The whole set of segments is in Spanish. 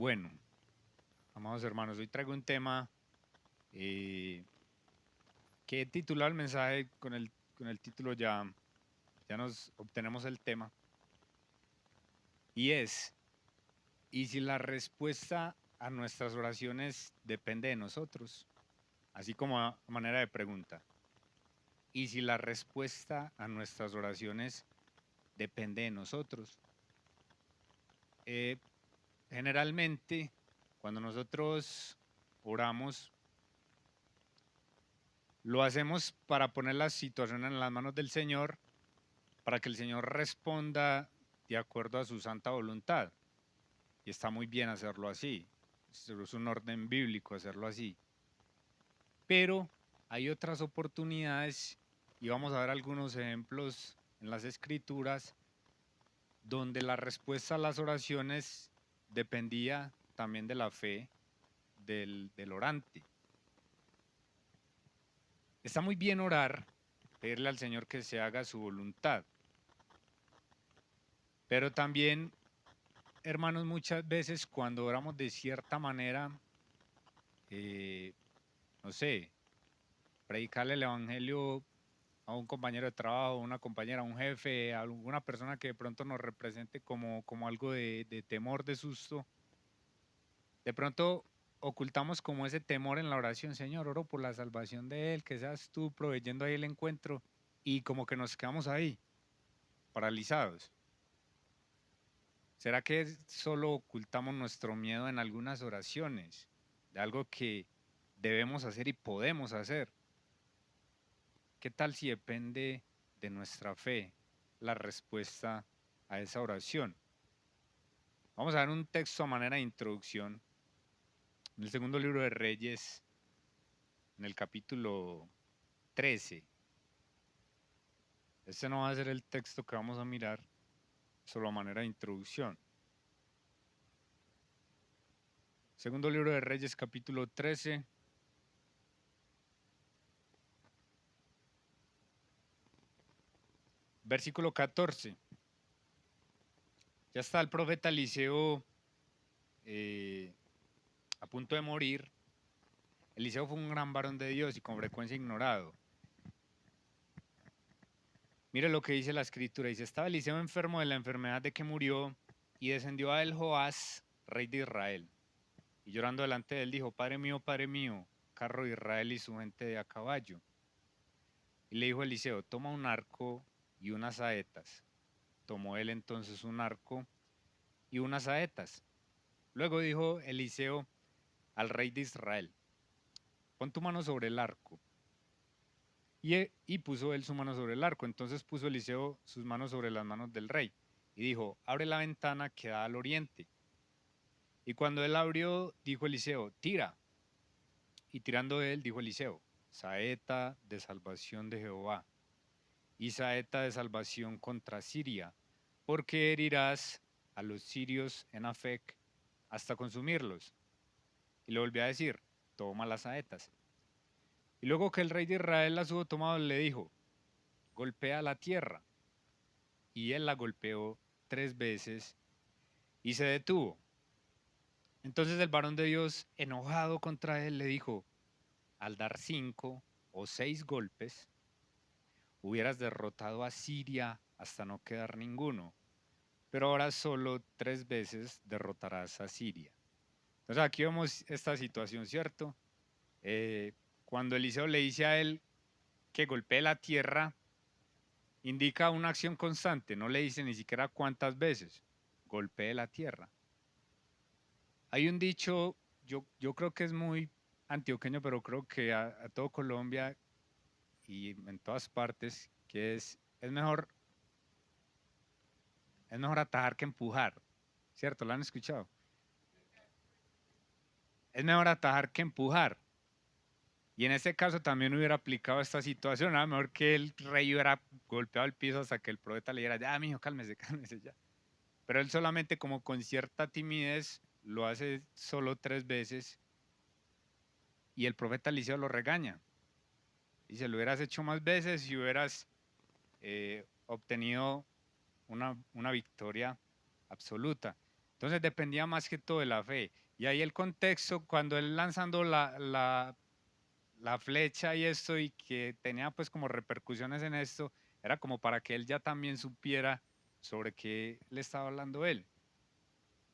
Bueno, amados hermanos, hoy traigo un tema eh, que he titulado el mensaje con el título ya nos obtenemos el tema, y es, ¿y si la respuesta a nuestras oraciones depende de nosotros? Así como a manera de pregunta, ¿y si la respuesta a nuestras oraciones depende de nosotros? Eh, Generalmente, cuando nosotros oramos, lo hacemos para poner la situación en las manos del Señor, para que el Señor responda de acuerdo a su santa voluntad. Y está muy bien hacerlo así. Es un orden bíblico hacerlo así. Pero hay otras oportunidades, y vamos a ver algunos ejemplos en las Escrituras, donde la respuesta a las oraciones dependía también de la fe del orante. Está muy bien orar, pedirle al Señor que se haga su voluntad, pero también, hermanos, muchas veces cuando oramos de cierta manera, eh, no sé, predicarle el evangelio a un compañero de trabajo, a una compañera, a un jefe, a alguna persona que de pronto nos represente como algo de temor, de susto, de pronto ocultamos como ese temor en la oración. Señor, oro por la salvación de él, que seas tú proveyendo ahí el encuentro, y como que nos quedamos ahí, paralizados. ¿Será que solo ocultamos nuestro miedo en algunas oraciones de algo que debemos hacer y podemos hacer? ¿Qué tal si depende de nuestra fe la respuesta a esa oración? Vamos a ver un texto a manera de introducción en el segundo libro de Reyes, en el capítulo 13. Este no va a ser el texto que vamos a mirar, solo a manera de introducción. Segundo libro de Reyes, capítulo 13, versículo 14. Ya está el profeta Eliseo eh, a punto de morir. Eliseo fue un gran varón de Dios y con frecuencia ignorado. Mire lo que dice la escritura. Dice, estaba Eliseo enfermo de la enfermedad de que murió, y descendió a él Joás, rey de Israel. Y llorando delante de él dijo, Padre mío, carro de Israel y su gente de a caballo. Y le dijo Eliseo, toma un arco y unas saetas. Tomó él entonces un arco y unas saetas. Luego dijo Eliseo al rey de Israel, pon tu mano sobre el arco. Y puso él su mano sobre el arco. Entonces puso Eliseo sus manos sobre las manos del rey. Y dijo, abre la ventana que da al oriente. Y cuando él abrió, dijo Eliseo, tira. Y tirando él, dijo Eliseo, saeta de salvación de Jehová, y saeta de salvación contra Siria, porque herirás a los sirios en Afec hasta consumirlos. Y le volvió a decir, toma las saetas. Y luego que el rey de Israel las hubo tomado, le dijo, golpea la tierra. Y él la golpeó 3 veces y se detuvo. Entonces el varón de Dios, enojado contra él, le dijo, al dar 5 o 6 golpes, hubieras derrotado a Siria hasta no quedar ninguno, pero ahora solo 3 veces derrotarás a Siria. Entonces aquí vemos esta situación, ¿cierto? Cuando Eliseo le dice a él que golpee la tierra, indica una acción constante, no le dice ni siquiera cuántas veces, golpee la tierra. Hay un dicho, yo creo que es muy antioqueño, pero creo que a todo Colombia y en todas partes, que es mejor atajar que empujar, ¿cierto? ¿Lo han escuchado? Es mejor atajar que empujar. Y en este caso también hubiera aplicado esta situación, a mejor que el rey hubiera golpeado el piso hasta que el profeta le dijera, ya, mijo, cálmese, cálmese ya. Pero él solamente como con cierta timidez lo hace solo 3 veces y el profeta Eliseo lo regaña. Y si lo hubieras hecho más veces y hubieras obtenido una victoria absoluta. Entonces dependía más que todo de la fe. Y ahí el contexto, cuando él lanzando la flecha y esto, y que tenía pues como repercusiones en esto, era como para que él ya también supiera sobre qué le estaba hablando él,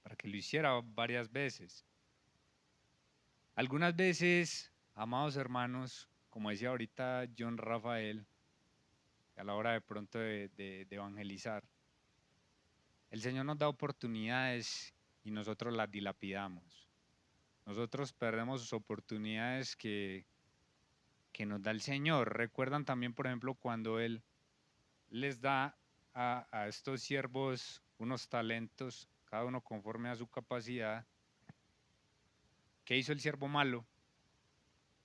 para que lo hiciera varias veces. Algunas veces, amados hermanos, como decía ahorita John Rafael, a la hora de pronto de evangelizar, el Señor nos da oportunidades y nosotros las dilapidamos. Nosotros perdemos oportunidades que nos da el Señor. Recuerdan también, por ejemplo, cuando Él les da a estos siervos unos talentos, cada uno conforme a su capacidad. ¿Qué hizo el siervo malo?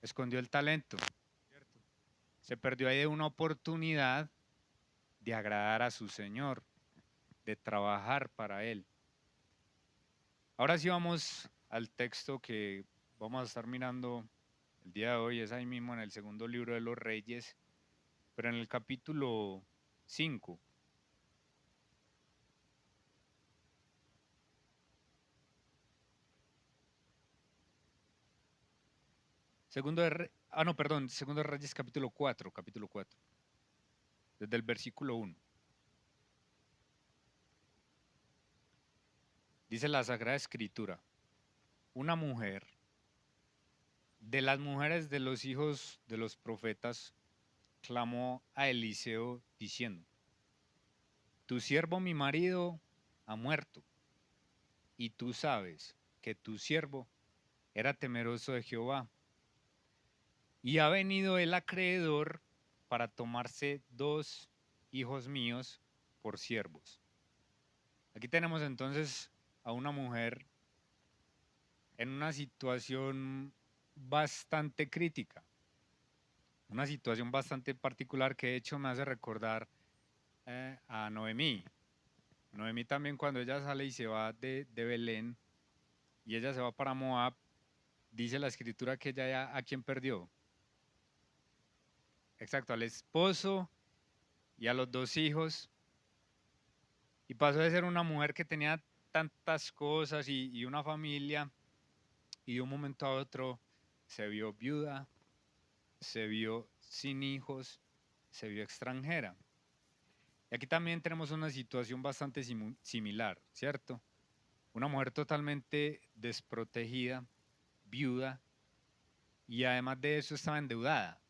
Escondió el talento. Se perdió ahí de una oportunidad de agradar a su Señor, de trabajar para Él. Ahora sí vamos al texto que vamos a estar mirando el día de hoy, es ahí mismo en el segundo libro de los Reyes, pero en el capítulo 5. Segundo de Reyes capítulo 4, desde el versículo 1. Dice la Sagrada Escritura, una mujer de las mujeres de los hijos de los profetas clamó a Eliseo diciendo, tu siervo mi marido ha muerto, y tú sabes que tu siervo era temeroso de Jehová, y ha venido el acreedor para tomarse 2 hijos míos por siervos. Aquí tenemos entonces a una mujer en una situación bastante crítica, una situación bastante particular que de hecho me hace recordar a Noemí. Noemí también cuando ella sale y se va de Belén y ella se va para Moab, dice la escritura que ella ya a quién perdió. Exacto, al esposo y a los 2 hijos. Y pasó de ser una mujer que tenía tantas cosas y una familia, y de un momento a otro se vio viuda, se vio sin hijos, se vio extranjera. Y aquí también tenemos una situación bastante similar, ¿cierto? Una mujer totalmente desprotegida, viuda, y además de eso estaba endeudada.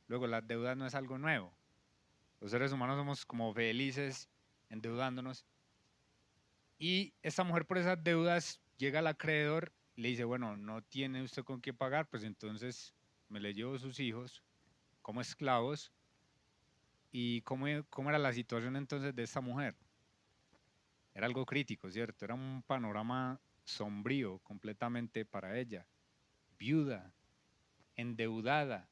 Luego, las deudas no es algo nuevo. Los seres humanos somos como felices endeudándonos. Y esta mujer por esas deudas llega al acreedor y le dice, bueno, no tiene usted con qué pagar, pues entonces me le llevo sus hijos como esclavos. ¿Y cómo era la situación entonces de esta mujer? Era algo crítico, ¿cierto? Era un panorama sombrío completamente para ella. Viuda, endeudada,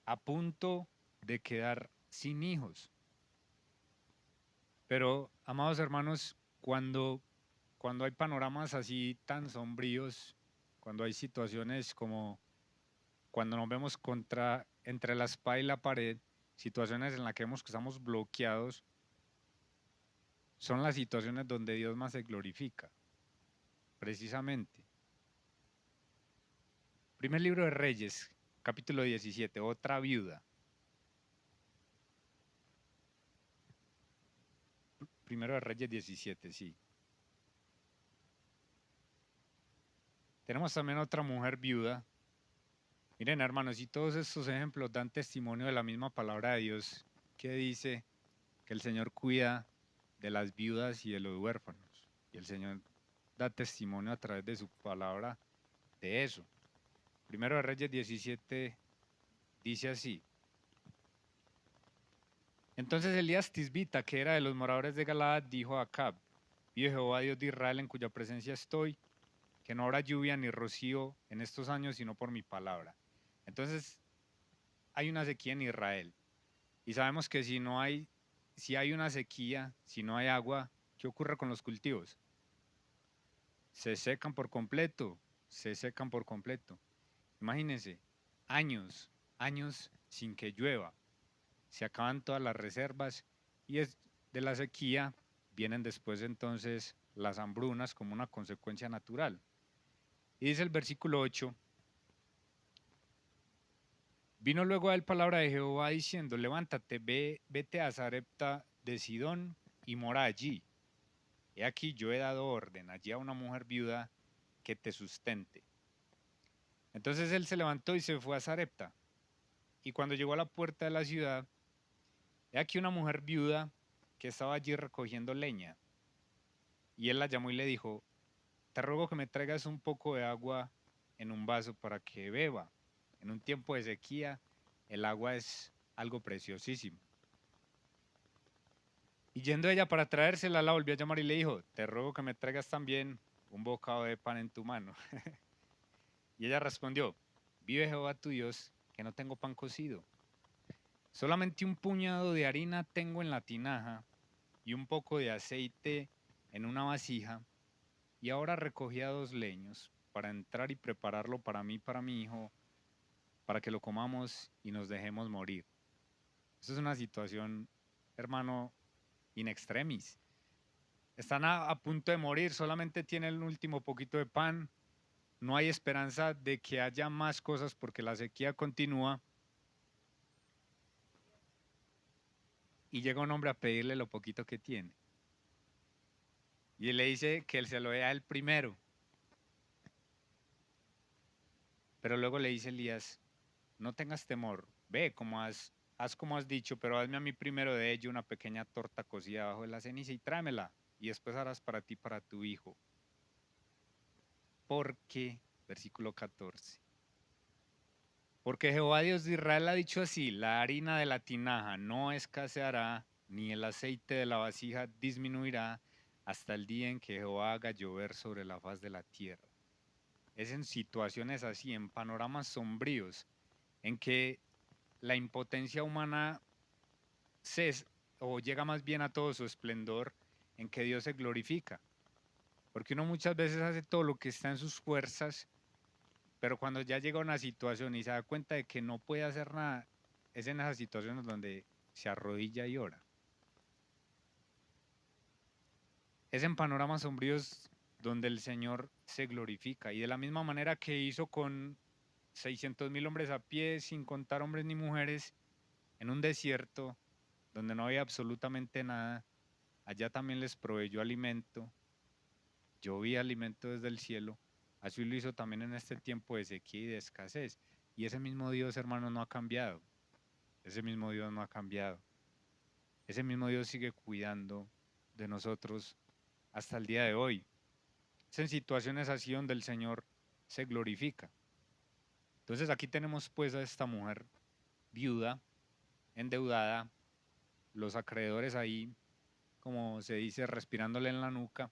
a punto de quedar sin hijos. Pero, amados hermanos, cuando hay panoramas así tan sombríos, cuando hay situaciones como cuando nos vemos entre la espada y la pared, situaciones en las que vemos que estamos bloqueados, son las situaciones donde Dios más se glorifica, precisamente. Primer libro de Reyes, capítulo 17, otra viuda. Primero de Reyes 17, sí. Tenemos también otra mujer viuda. Miren, hermanos, y todos estos ejemplos dan testimonio de la misma palabra de Dios que dice que el Señor cuida de las viudas y de los huérfanos. Y el Señor da testimonio a través de su palabra de eso. Primero de Reyes 17 dice así. Entonces Elías Tisbita, que era de los moradores de Galaad, dijo a Acab, vive Jehová Dios de Israel en cuya presencia estoy, que no habrá lluvia ni rocío en estos años, sino por mi palabra. Entonces hay una sequía en Israel. Y sabemos que si hay una sequía, si no hay agua, ¿qué ocurre con los cultivos? Se secan por completo, se secan por completo. Imagínense, años sin que llueva. Se acaban todas las reservas y de la sequía vienen después entonces las hambrunas como una consecuencia natural. Y dice el versículo 8, vino luego a él palabra de Jehová diciendo, levántate, vete a Sarepta de Sidón y mora allí. He aquí yo he dado orden allí a una mujer viuda que te sustente. Entonces él se levantó y se fue a Sarepta. Y cuando llegó a la puerta de la ciudad, he aquí una mujer viuda que estaba allí recogiendo leña. Y él la llamó y le dijo, te ruego que me traigas un poco de agua en un vaso para que beba. En un tiempo de sequía, el agua es algo preciosísimo. Y yendo ella para traérsela, la volvió a llamar y le dijo, te ruego que me traigas también un bocado de pan en tu mano. Y ella respondió, vive Jehová tu Dios, que no tengo pan cocido. Solamente un puñado de harina tengo en la tinaja y un poco de aceite en una vasija. Y ahora recogía 2 leños para entrar y prepararlo para mí y para mi hijo, para que lo comamos y nos dejemos morir. Eso es una situación, hermano, in extremis. Están a punto de morir, solamente tienen el último poquito de pan. No hay esperanza de que haya más cosas porque la sequía continúa. Y llega un hombre a pedirle lo poquito que tiene. Y él le dice que él se lo dé a él primero. Pero luego le dice Elías, no tengas temor, ve como haz como has dicho, pero hazme a mí primero de ello una pequeña torta cocida bajo de la ceniza y tráemela, y después harás para ti y para tu hijo. Porque, versículo 14, porque Jehová Dios de Israel ha dicho así, la harina de la tinaja no escaseará, ni el aceite de la vasija disminuirá, hasta el día en que Jehová haga llover sobre la faz de la tierra. Es en situaciones así, en panoramas sombríos, en que la impotencia humana o llega más bien a todo su esplendor, en que Dios se glorifica. Porque uno muchas veces hace todo lo que está en sus fuerzas, pero cuando ya llega a una situación y se da cuenta de que no puede hacer nada, es en esas situaciones donde se arrodilla y ora. Es en panoramas sombríos donde el Señor se glorifica. Y de la misma manera que hizo con 600,000 hombres a pie, sin contar hombres ni mujeres, en un desierto donde no había absolutamente nada, allá también les proveyó alimento, llovía alimento desde el cielo, así lo hizo también en este tiempo de sequía y de escasez. Y ese mismo Dios, hermano, no ha cambiado. Ese mismo Dios no ha cambiado. Ese mismo Dios sigue cuidando de nosotros hasta el día de hoy. Es en situaciones así donde el Señor se glorifica. Entonces aquí tenemos pues a esta mujer viuda, endeudada, los acreedores ahí, como se dice, respirándole en la nuca.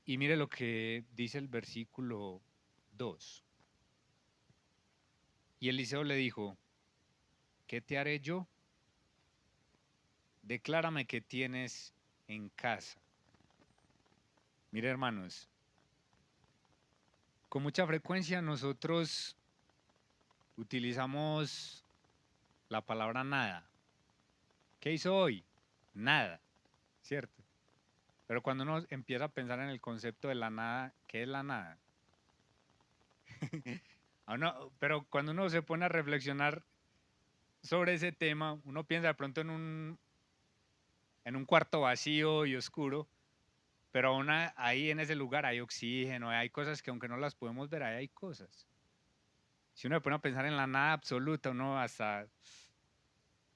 Y mire lo que dice el versículo 2. Y Eliseo le dijo, ¿qué te haré yo? Declárame qué tienes en casa. Mire, hermanos, con mucha frecuencia nosotros utilizamos la palabra nada. ¿Qué hizo hoy? Nada, ¿cierto? Pero cuando uno empieza a pensar en el concepto de la nada, ¿qué es la nada? Pero cuando uno se pone a reflexionar sobre ese tema, uno piensa de pronto en un cuarto vacío y oscuro, pero aún ahí en ese lugar hay oxígeno, hay cosas que aunque no las podemos ver, ahí hay cosas. Si uno se pone a pensar en la nada absoluta, uno hasta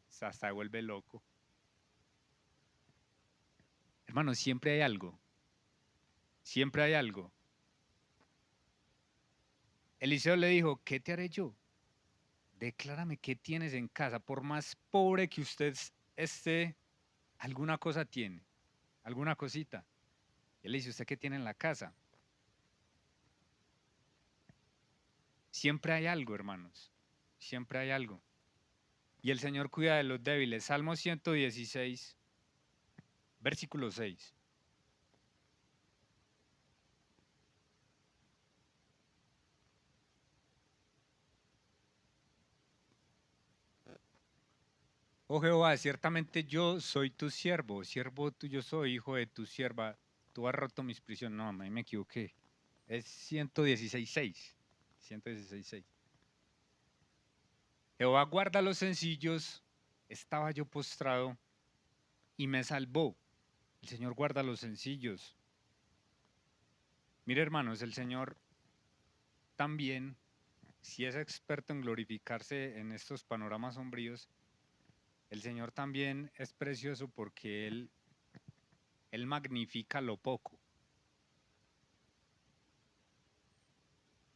se vuelve loco. Hermano, siempre hay algo. Siempre hay algo. Eliseo le dijo, ¿qué te haré yo? Declárame qué tienes en casa. Por más pobre que usted esté, alguna cosa tiene, alguna cosita. Él le dice, ¿usted qué tiene en la casa? Siempre hay algo, hermanos. Siempre hay algo. Y el Señor cuida de los débiles. Salmo 116, versículo 6. Oh Jehová, ciertamente yo soy tu siervo, siervo tuyo soy, hijo de tu sierva. Tú has roto mis prisiones. No, ahí me equivoqué. Es 116.6. 116.6. Jehová guarda a los sencillos. Estaba yo postrado y me salvó. El Señor guarda a los sencillos. Mire, hermanos, el Señor también, si es experto en glorificarse en estos panoramas sombríos, el Señor también es precioso porque Él magnifica lo poco.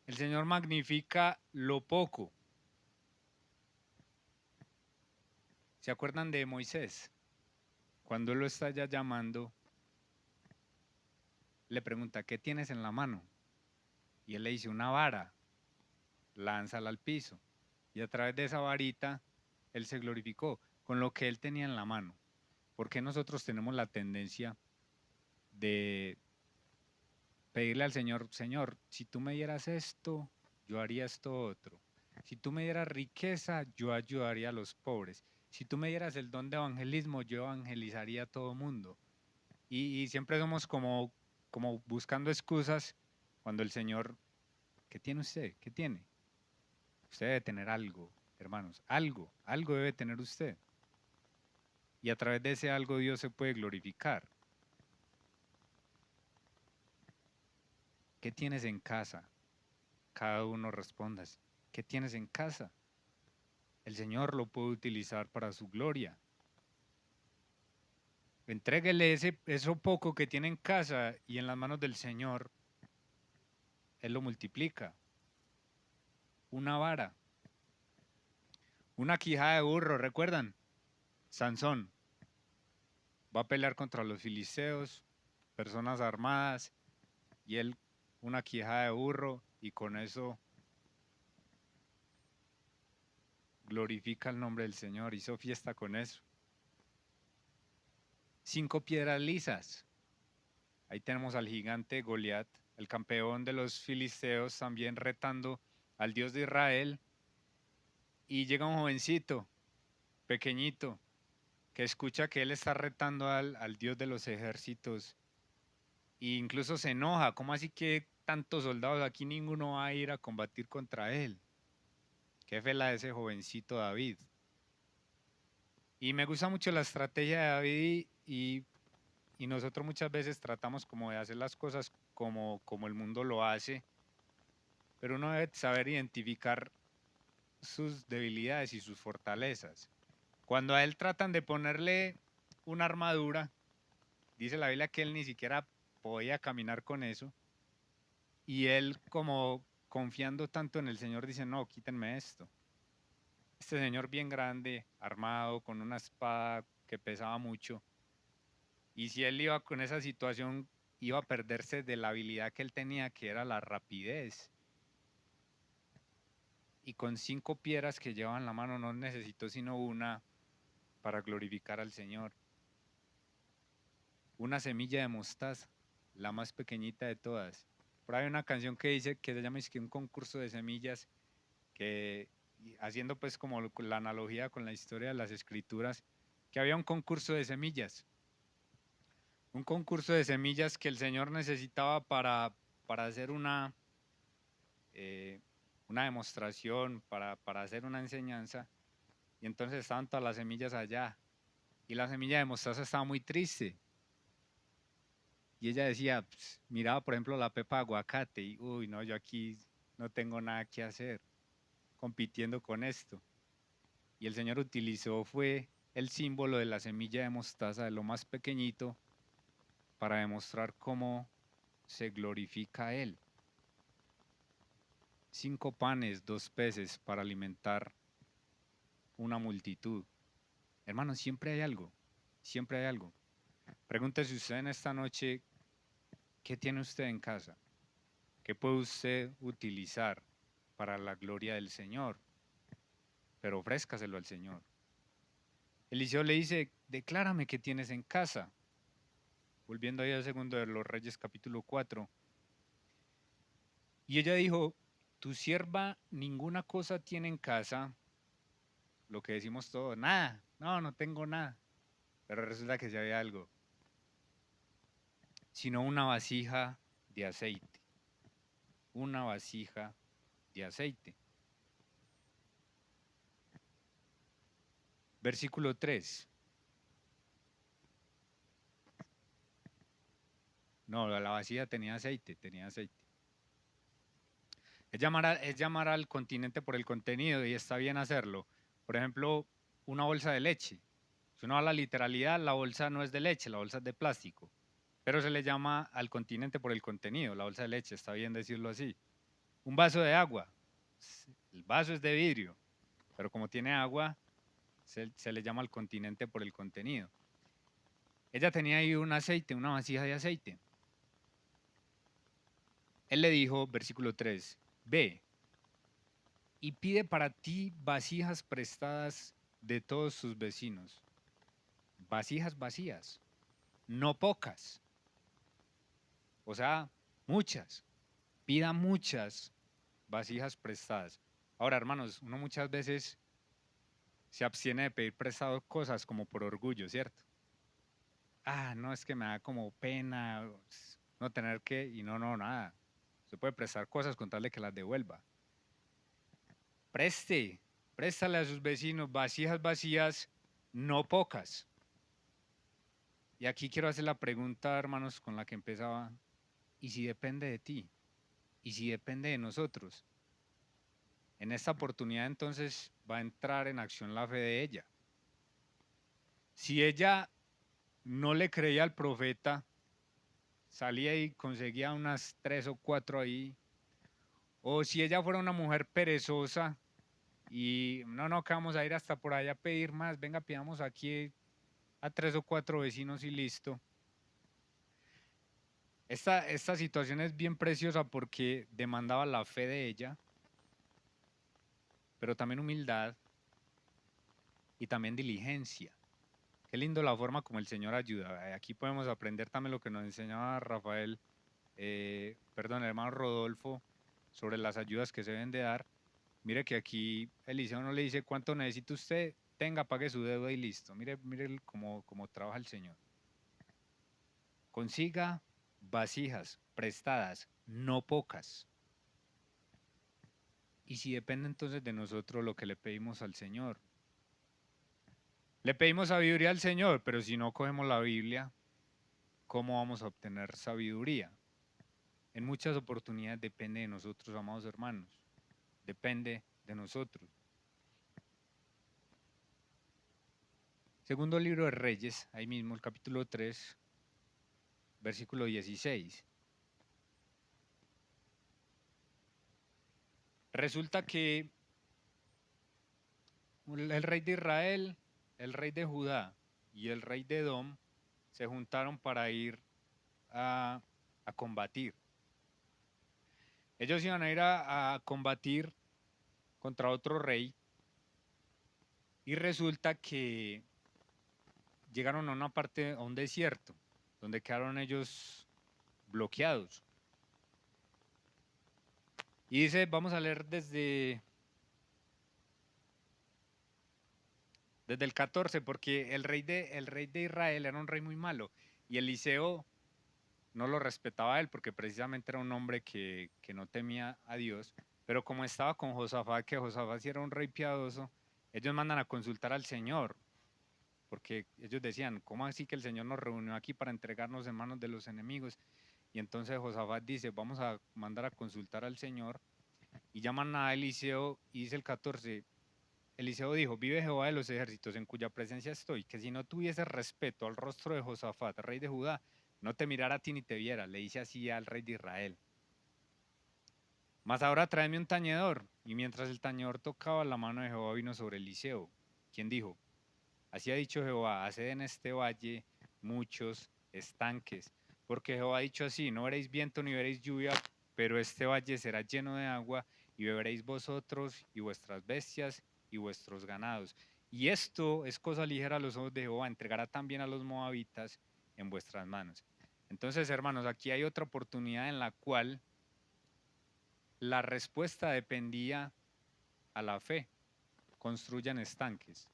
El Señor magnifica lo poco. ¿Se acuerdan de Moisés? Cuando Él lo está ya llamando, le pregunta, ¿qué tienes en la mano? Y Él le dice, una vara, lánzala al piso. Y a través de esa varita, Él se glorificó con lo que Él tenía en la mano. Porque nosotros tenemos la tendencia de pedirle al Señor, Señor, si tú me dieras esto, yo haría esto otro. Si tú me dieras riqueza, yo ayudaría a los pobres. Si tú me dieras el don de evangelismo, yo evangelizaría a todo mundo. Y siempre somos como buscando excusas cuando el Señor, ¿qué tiene usted? ¿Qué tiene? Usted debe tener algo, hermanos, algo debe tener usted. Y a través de ese algo Dios se puede glorificar. ¿Qué tienes en casa? Cada uno responda, ¿qué tienes en casa? El Señor lo puede utilizar para su gloria. Entréguele eso poco que tiene en casa y en las manos del Señor, Él lo multiplica. Una vara, una quijada de burro, ¿recuerdan? Sansón va a pelear contra los filisteos, personas armadas, y él una quijada de burro y con eso glorifica el nombre del Señor, hizo fiesta con eso. 5 piedras lisas. Ahí tenemos al gigante Goliat, el campeón de los filisteos, también retando al Dios de Israel. Y llega un jovencito, pequeñito, que escucha que él está retando al Dios de los ejércitos. E incluso se enoja. ¿Cómo así que tantos soldados aquí ninguno va a ir a combatir contra él? Qué fe la de ese jovencito David. Y me gusta mucho la estrategia de David y nosotros muchas veces tratamos como de hacer las cosas como el mundo lo hace, pero uno debe saber identificar sus debilidades y sus fortalezas. Cuando a él tratan de ponerle una armadura, dice la Biblia que él ni siquiera podía caminar con eso, y él como confiando tanto en el Señor dice, no, quítenme esto. Este señor bien grande, armado, con una espada que pesaba mucho, y si él iba con esa situación, iba a perderse de la habilidad que él tenía, que era la rapidez. Y con 5 piedras que llevaba en la mano no necesitó sino una para glorificar al Señor. Una semilla de mostaza, la más pequeñita de todas. Por ahí hay una canción que dice que se llama es que un concurso de semillas, que haciendo pues como la analogía con la historia de las escrituras, que había un concurso de semillas. Un concurso de semillas que el Señor necesitaba para hacer eh, una demostración, para hacer una enseñanza. Y entonces estaban todas las semillas allá. Y la semilla de mostaza estaba muy triste. Y ella decía, miraba por ejemplo la pepa de aguacate y, uy, no, yo aquí no tengo nada que hacer compitiendo con esto. Y el Señor utilizó, fue el símbolo de la semilla de mostaza, de lo más pequeñito, para demostrar cómo se glorifica a Él. 5 panes, 2 peces para alimentar una multitud. Hermanos, siempre hay algo, siempre hay algo. Pregúntese usted en esta noche, ¿qué tiene usted en casa? ¿Qué puede usted utilizar para la gloria del Señor? Pero ofrézcaselo al Señor. Eliseo le dice, declárame qué tienes en casa. Volviendo ahí al segundo de los Reyes capítulo 4. Y ella dijo, tu sierva ninguna cosa tiene en casa, lo que decimos todos, nada, no tengo nada. Pero resulta que sí había algo, sino una vasija de aceite. Una vasija de aceite. Versículo 3. No, la vasija tenía aceite, tenía aceite. Es llamar al continente por el contenido y está bien hacerlo. Por ejemplo, una bolsa de leche. Si uno va a la literalidad, la bolsa no es de leche, la bolsa es de plástico. Pero se le llama al continente por el contenido, la bolsa de leche, está bien decirlo así. Un vaso de agua. El vaso es de vidrio, pero como tiene agua, se le llama al continente por el contenido. Ella tenía ahí un aceite, una vasija de aceite. Él le dijo, versículo 3, ve y pide para ti vasijas prestadas de todos sus vecinos. Vasijas vacías, no pocas. O sea, muchas. Pida muchas vasijas prestadas. Ahora, hermanos, uno muchas veces se abstiene de pedir prestado cosas como por orgullo, ¿cierto? No, es que me da como pena no tener que, y no, nada. Se puede prestar cosas con tal de que las devuelva. Préstale a sus vecinos vasijas vacías, no pocas. Y aquí quiero hacer la pregunta, hermanos, con la que empezaba. ¿Y si depende de ti? ¿Y si depende de nosotros? En esta oportunidad entonces va a entrar en acción la fe de ella. Si ella no le creía al profeta, salía y conseguía unas 3 o 4 ahí. O si ella fuera una mujer perezosa y no, que vamos a ir hasta por allá a pedir más, venga, pidamos aquí a 3 o 4 vecinos y listo. Esta situación es bien preciosa porque demandaba la fe de ella, pero también humildad y también diligencia. Qué lindo la forma como el Señor ayuda. Aquí podemos aprender también lo que nos enseñaba Rafael, el hermano Rodolfo, sobre las ayudas que se deben de dar. Mire que aquí Eliseo no le dice cuánto necesita usted, tenga, pague su deuda y listo. Mire cómo trabaja el Señor. Consiga vasijas prestadas, no pocas. Y si depende entonces de nosotros lo que le pedimos al Señor. Le pedimos sabiduría al Señor, pero si no cogemos la Biblia, ¿cómo vamos a obtener sabiduría? En muchas oportunidades depende de nosotros, amados hermanos. Depende de nosotros. Segundo libro de Reyes, ahí mismo el capítulo 3, versículo 16. Resulta que el rey de Israel, el rey de Judá y el rey de Edom se juntaron para ir a combatir. Ellos iban a ir a combatir contra otro rey y resulta que llegaron a una parte, a un desierto, donde quedaron ellos bloqueados. Y dice, vamos a leer desde el 14, porque el rey de Israel era un rey muy malo y Eliseo no lo respetaba a él porque precisamente era un hombre que no temía a Dios, pero como estaba con Josafat, que Josafat sí era un rey piadoso, ellos mandan a consultar al Señor, porque ellos decían, ¿cómo así que el Señor nos reunió aquí para entregarnos en manos de los enemigos? Y entonces Josafat dice, vamos a mandar a consultar al Señor, y llaman a Eliseo, y dice el 14, Eliseo dijo, vive Jehová de los ejércitos en cuya presencia estoy, que si no tuviese respeto al rostro de Josafat, rey de Judá, no te mirara a ti ni te viera, le dice así al rey de Israel. Mas ahora tráeme un tañedor. Y mientras el tañedor tocaba, la mano de Jehová vino sobre Eliseo, quien dijo, así ha dicho Jehová, haced en este valle muchos estanques, porque Jehová ha dicho así, no veréis viento ni veréis lluvia, pero este valle será lleno de agua, y beberéis vosotros y vuestras bestias y vuestros ganados. Y esto es cosa ligera a los ojos de Jehová, entregará también a los moabitas en vuestras manos. Entonces, hermanos, aquí hay otra oportunidad en la cual la respuesta dependía a la fe. construyan estanques.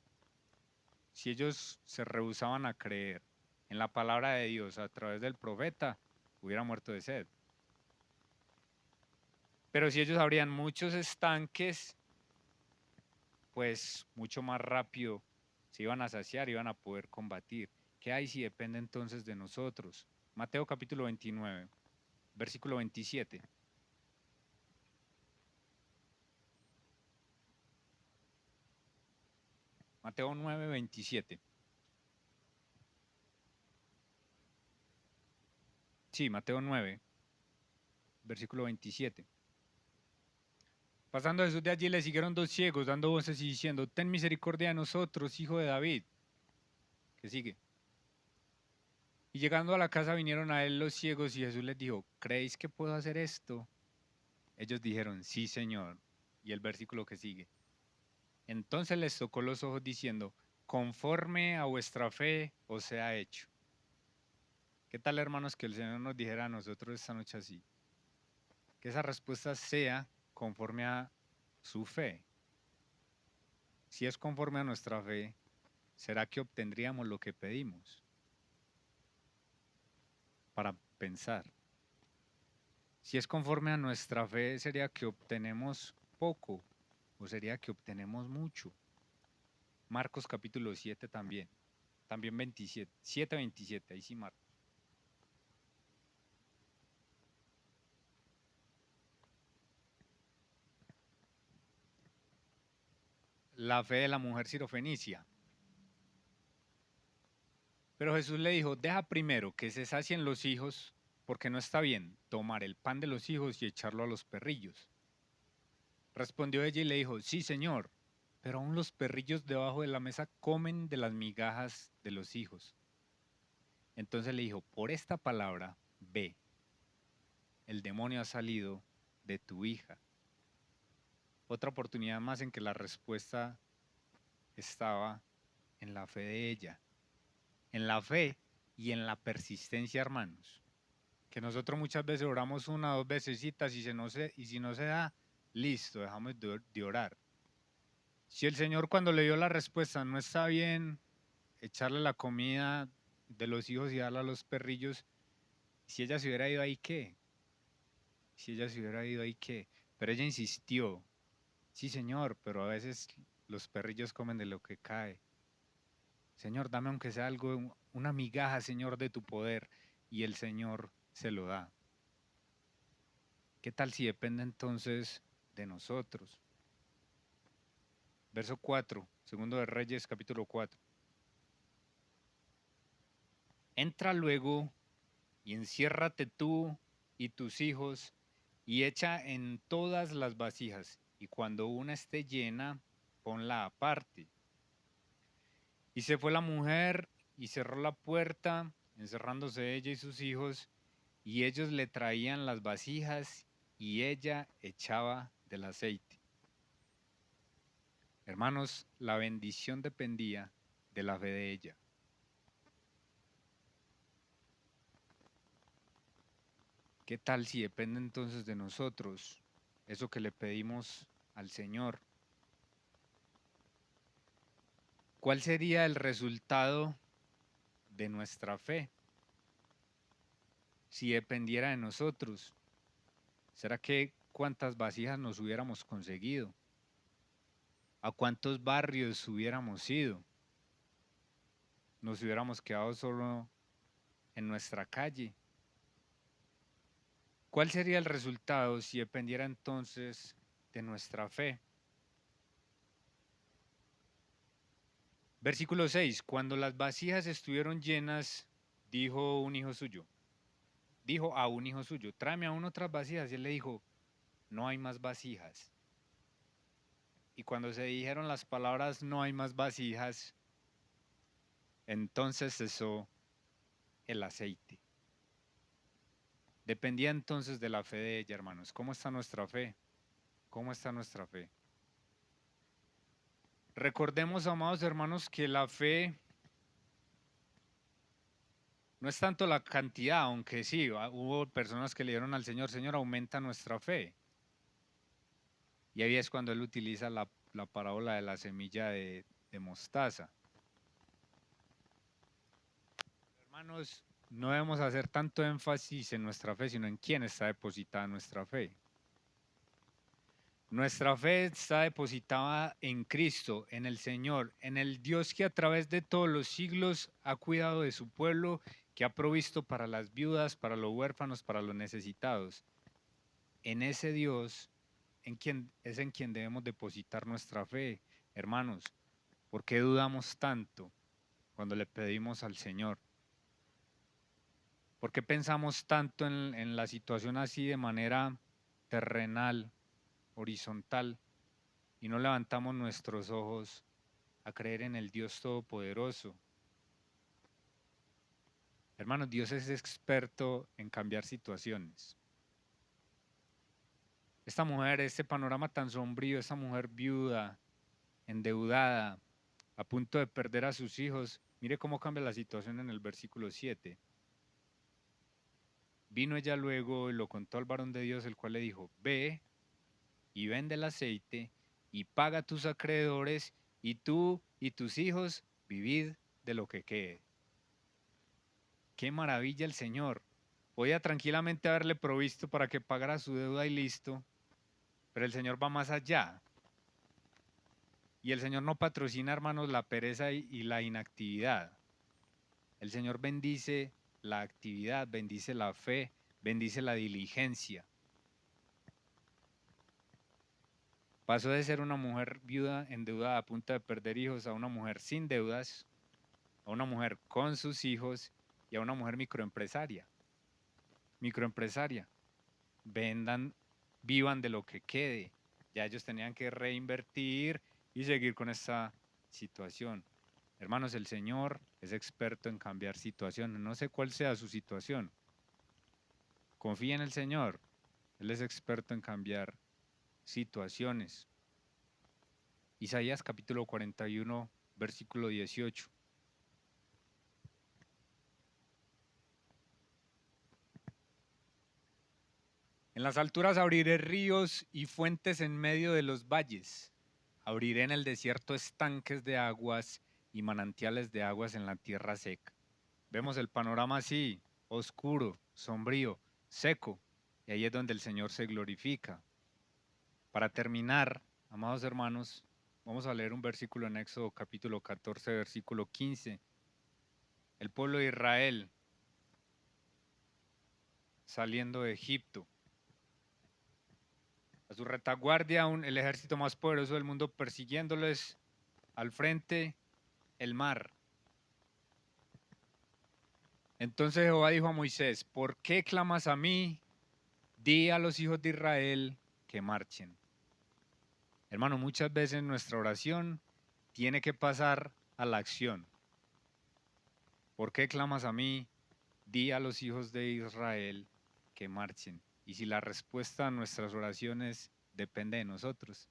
Si ellos se rehusaban a creer en la palabra de Dios a través del profeta, hubiera muerto de sed. Pero si ellos abrían muchos estanques, pues mucho más rápido se iban a saciar, iban a poder combatir. ¿Qué hay si depende entonces de nosotros? Mateo capítulo 29, versículo 27. Mateo 9, 27. Sí, Mateo 9, versículo 27. Pasando Jesús de allí, le siguieron dos ciegos, dando voces y diciendo: ten misericordia de nosotros, hijo de David. ¿Qué sigue? Y llegando a la casa vinieron a él los ciegos y Jesús les dijo: ¿creéis que puedo hacer esto? Ellos dijeron: sí, Señor. Y el versículo que sigue: entonces les tocó los ojos diciendo: conforme a vuestra fe os sea hecho. ¿Qué tal, hermanos, que el Señor nos dijera a nosotros esta noche así? Que esa respuesta sea conforme a su fe. Si es conforme a nuestra fe, ¿será que obtendríamos lo que pedimos? Para pensar. Si es conforme a nuestra fe, ¿sería que obtenemos poco o sería que obtenemos mucho? Marcos capítulo 7 también. También 27, 7, 27, ahí sí Marcos. La fe de la mujer sirofenicia. Pero Jesús le dijo: deja primero que se sacien los hijos, porque no está bien tomar el pan de los hijos y echarlo a los perrillos. Respondió ella y le dijo: sí, Señor, pero aún los perrillos debajo de la mesa comen de las migajas de los hijos. Entonces le dijo: por esta palabra, ve, el demonio ha salido de tu hija. Otra oportunidad más en que la respuesta estaba en la fe de ella, en la fe y en la persistencia, hermanos. Que nosotros muchas veces oramos una o dos vecesitas y si no se da, listo, dejamos de orar. Si el Señor, cuando le dio la respuesta, no está bien echarle la comida de los hijos y darla a los perrillos, si ella se hubiera ido ahí, ¿qué? Si ella se hubiera ido ahí, ¿qué? Pero ella insistió: sí, Señor, pero a veces los perrillos comen de lo que cae. Señor, dame aunque sea algo, una migaja, Señor, de tu poder. Y el Señor se lo da. ¿Qué tal si depende entonces de nosotros? Verso 4, segundo de Reyes, capítulo 4. Entra luego y enciérrate tú y tus hijos y echa en todas las vasijas, y cuando una esté llena, ponla aparte. Y se fue la mujer y cerró la puerta, encerrándose ella y sus hijos, y ellos le traían las vasijas y ella echaba del aceite. Hermanos, la bendición dependía de la fe de ella. ¿Qué tal si depende entonces de nosotros eso que le pedimos al Señor? ¿Cuál sería el resultado de nuestra fe si dependiera de nosotros? ¿Será que cuántas vasijas nos hubiéramos conseguido? ¿A cuántos barrios hubiéramos ido? ¿Nos hubiéramos quedado solo en nuestra calle? ¿Cuál sería el resultado si dependiera entonces de nuestra fe? Versículo 6. Cuando las vasijas estuvieron llenas, dijo a un hijo suyo, tráeme aún otras vasijas. Y él le dijo: no hay más vasijas. Y cuando se dijeron las palabras no hay más vasijas, entonces cesó el aceite. Dependía entonces de la fe de ella, hermanos. ¿Cómo está nuestra fe? ¿Cómo está nuestra fe? Recordemos, amados hermanos, que la fe no es tanto la cantidad, aunque sí, hubo personas que le dieron al Señor: Señor, aumenta nuestra fe. Y ahí es cuando Él utiliza la la parábola de la semilla de mostaza. Hermanos, no debemos hacer tanto énfasis en nuestra fe, sino en quién está depositada nuestra fe. Nuestra fe está depositada en Cristo, en el Señor, en el Dios que a través de todos los siglos ha cuidado de su pueblo, que ha provisto para las viudas, para los huérfanos, para los necesitados. En ese Dios en quien debemos depositar nuestra fe, hermanos. ¿Por qué dudamos tanto cuando le pedimos al Señor? ¿Por qué pensamos tanto en la situación así de manera terrenal, horizontal, y no levantamos nuestros ojos a creer en el Dios Todopoderoso? Hermanos, Dios es experto en cambiar situaciones. Esta mujer, este panorama tan sombrío, esta mujer viuda, endeudada, a punto de perder a sus hijos, mire cómo cambia la situación en el versículo 7. Vino ella luego y lo contó al varón de Dios, el cual le dijo: ve y vende el aceite y paga a tus acreedores, y tú y tus hijos vivid de lo que quede. Qué maravilla el Señor. Podía tranquilamente haberle provisto para que pagara su deuda y listo, pero el Señor va más allá. Y el Señor no patrocina, hermanos, la pereza y la inactividad. El Señor bendice la actividad, bendice la fe, bendice la diligencia. Pasó de ser una mujer viuda, endeudada, a punto de perder hijos, a una mujer sin deudas, a una mujer con sus hijos y a una mujer microempresaria. Microempresaria. Vendan, vivan de lo que quede. Ya ellos tenían que reinvertir y seguir con esta situación. Hermanos, el Señor es experto en cambiar situaciones. No sé cuál sea su situación. Confía en el Señor. Él es experto en cambiar situaciones. Isaías capítulo 41, versículo 18. En las alturas abriré ríos y fuentes en medio de los valles. Abriré en el desierto estanques de aguas y manantiales de aguas en la tierra seca. Vemos el panorama así, oscuro, sombrío, seco, y ahí es donde el Señor se glorifica. Para terminar, amados hermanos, vamos a leer un versículo en Éxodo capítulo 14, versículo 15. El pueblo de Israel saliendo de Egipto. A su retaguardia el ejército más poderoso del mundo persiguiéndoles, al frente el mar. Entonces Jehová dijo a Moisés: ¿por qué clamas a mí? Di a los hijos de Israel que marchen. Hermano, muchas veces nuestra oración tiene que pasar a la acción. ¿Por qué clamas a mí? Di a los hijos de Israel que marchen. Y si la respuesta a nuestras oraciones depende de nosotros,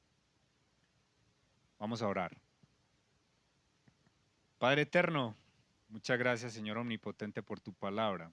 vamos a orar. Padre eterno, muchas gracias, Señor omnipotente, por tu palabra.